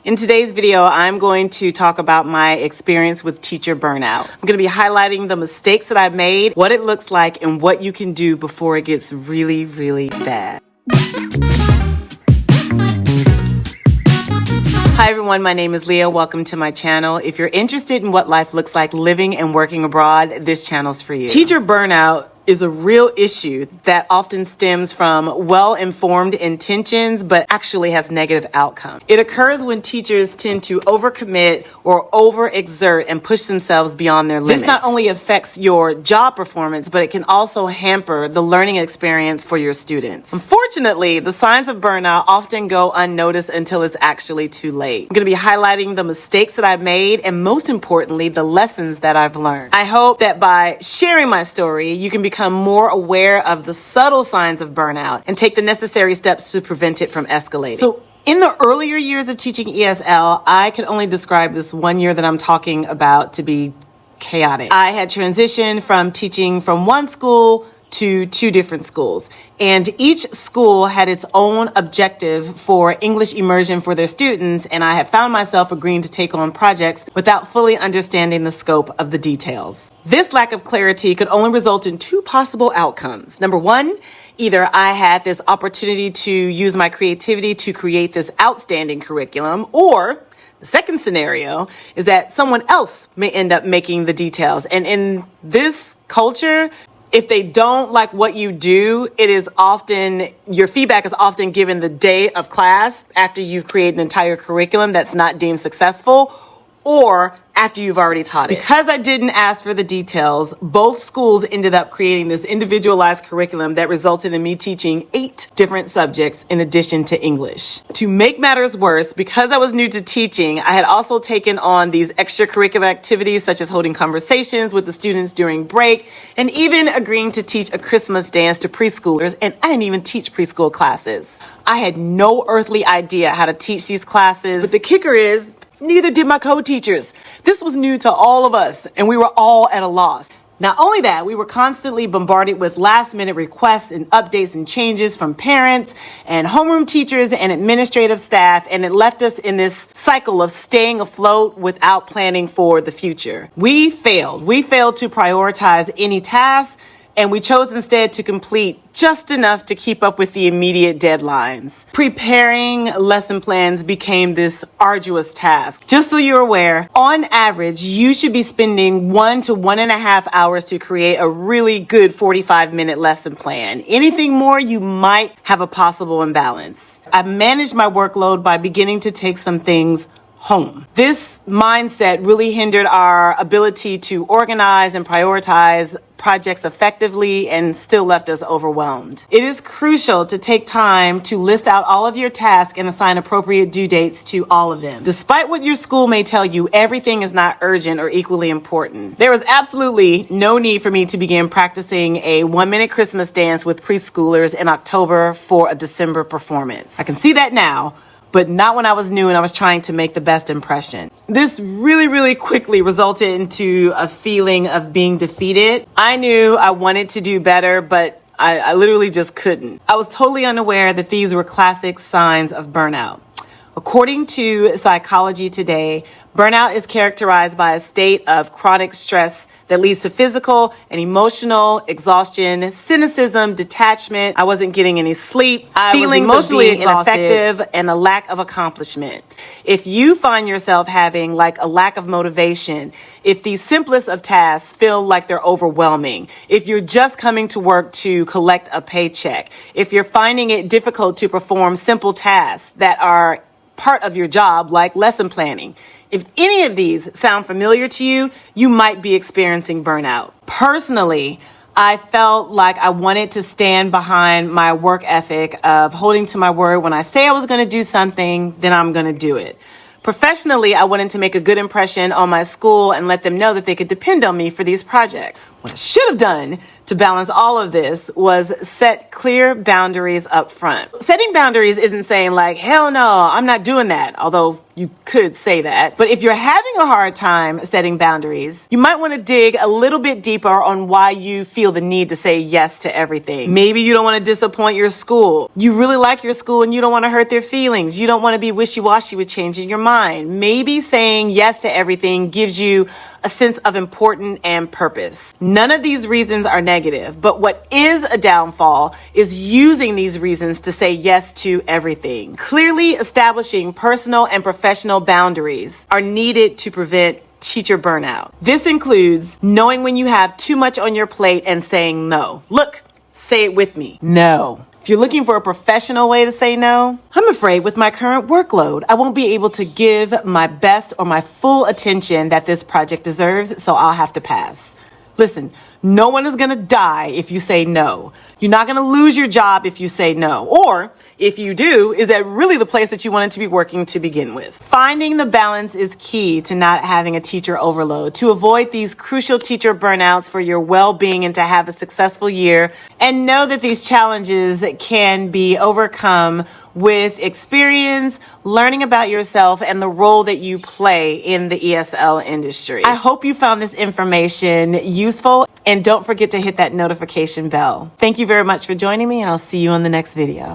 In today's video, I'm going to talk about my experience with teacher burnout. I'm going to be highlighting the mistakes that I've made, what it looks like, and what you can do before it gets really, really bad. Hi everyone, my name is Leah. Welcome to my channel. If you're interested in what life looks like living and working abroad, this channel's for you. Teacher burnout is a real issue that often stems from well-informed intentions but actually has negative outcomes. It occurs when teachers tend to overcommit or overexert and push themselves beyond their limits. This not only affects your job performance, but it can also hamper the learning experience for your students. Unfortunately, the signs of burnout often go unnoticed until it's actually too late. I'm going to be highlighting the mistakes that I've made and, most importantly, the lessons that I've learned. I hope that by sharing my story, you can become more aware of the subtle signs of burnout and take the necessary steps to prevent it from escalating. So in the earlier years of teaching ESL, I could only describe this 1 year that I'm talking about to be chaotic. I had transitioned from teaching from one school to 2 different schools. And each school had its own objective for English immersion for their students, and I had found myself agreeing to take on projects without fully understanding the scope of the details. This lack of clarity could only result in 2 possible outcomes. Number 1, either I had this opportunity to use my creativity to create this outstanding curriculum, or the second scenario is that someone else may end up making the details. And in this culture, if they don't like what you do, your feedback is often given the day of class after you've created an entire curriculum that's not deemed successful, or after you've already taught it. Because I didn't ask for the details, both schools ended up creating this individualized curriculum that resulted in me teaching 8 different subjects in addition to English. To make matters worse, because I was new to teaching, I had also taken on these extracurricular activities such as holding conversations with the students during break and even agreeing to teach a Christmas dance to preschoolers, and I didn't even teach preschool classes. I had no earthly idea how to teach these classes, but the kicker is, neither did my co-teachers. This was new to all of us, and we were all at a loss. Not only that, we were constantly bombarded with last-minute requests and updates and changes from parents and homeroom teachers and administrative staff, and it left us in this cycle of staying afloat without planning for the future. We failed. We failed to prioritize any tasks, and we chose instead to complete just enough to keep up with the immediate deadlines. Preparing lesson plans became this arduous task. Just so you're aware, on average, you should be spending 1 to 1.5 hours to create a really good 45-minute lesson plan. Anything more, you might have a possible imbalance. I managed my workload by beginning to take some things home. This mindset really hindered our ability to organize and prioritize projects effectively and still left us overwhelmed. It is crucial to take time to list out all of your tasks and assign appropriate due dates to all of them. Despite what your school may tell you, everything is not urgent or equally important. There was absolutely no need for me to begin practicing a 1-minute Christmas dance with preschoolers in October for a December performance. I can see that now, but not when I was new and I was trying to make the best impression. This really quickly resulted into a feeling of being defeated. I knew I wanted to do better, but I literally just couldn't. I was totally unaware that these were classic signs of burnout. According to Psychology Today, burnout is characterized by a state of chronic stress that leads to physical and emotional exhaustion, cynicism, detachment. I wasn't getting any sleep, feelings emotionally ineffective, and a lack of accomplishment. If you find yourself having a lack of motivation, if the simplest of tasks feel like they're overwhelming, if you're just coming to work to collect a paycheck, if you're finding it difficult to perform simple tasks that are part of your job, like lesson planning. If any of these sound familiar to you, you might be experiencing burnout. Personally, I felt like I wanted to stand behind my work ethic of holding to my word. When I say I was going to do something, then I'm going to do it. Professionally, I wanted to make a good impression on my school and let them know that they could depend on me for these projects. What I should have done to balance all of this was set clear boundaries up front. Setting boundaries isn't saying like, hell no, I'm not doing that. Although you could say that. But if you're having a hard time setting boundaries, you might want to dig a little bit deeper on why you feel the need to say yes to everything. Maybe you don't want to disappoint your school. You really like your school and you don't want to hurt their feelings. You don't want to be wishy-washy with changing your mind. Maybe saying yes to everything gives you a sense of importance and purpose. None of these reasons are negative, but what is a downfall is using these reasons to say yes to everything. Clearly establishing personal and professional boundaries are needed to prevent teacher burnout. This includes knowing when you have too much on your plate and saying no. Look, say it with me. No. If you're looking for a professional way to say no, I'm afraid with my current workload, I won't be able to give my best or my full attention that this project deserves, so I'll have to pass. Listen, no one is going to die if you say no. You're not going to lose your job if you say no. Or if you do, is that really the place that you wanted to be working to begin with? Finding the balance is key to not having a teacher overload, to avoid these crucial teacher burnouts for your well-being and to have a successful year. And know that these challenges can be overcome with experience, learning about yourself, and the role that you play in the ESL industry. I hope you found this information useful, and don't forget to hit that notification bell. Thank you very much for joining me, and I'll see you on the next video.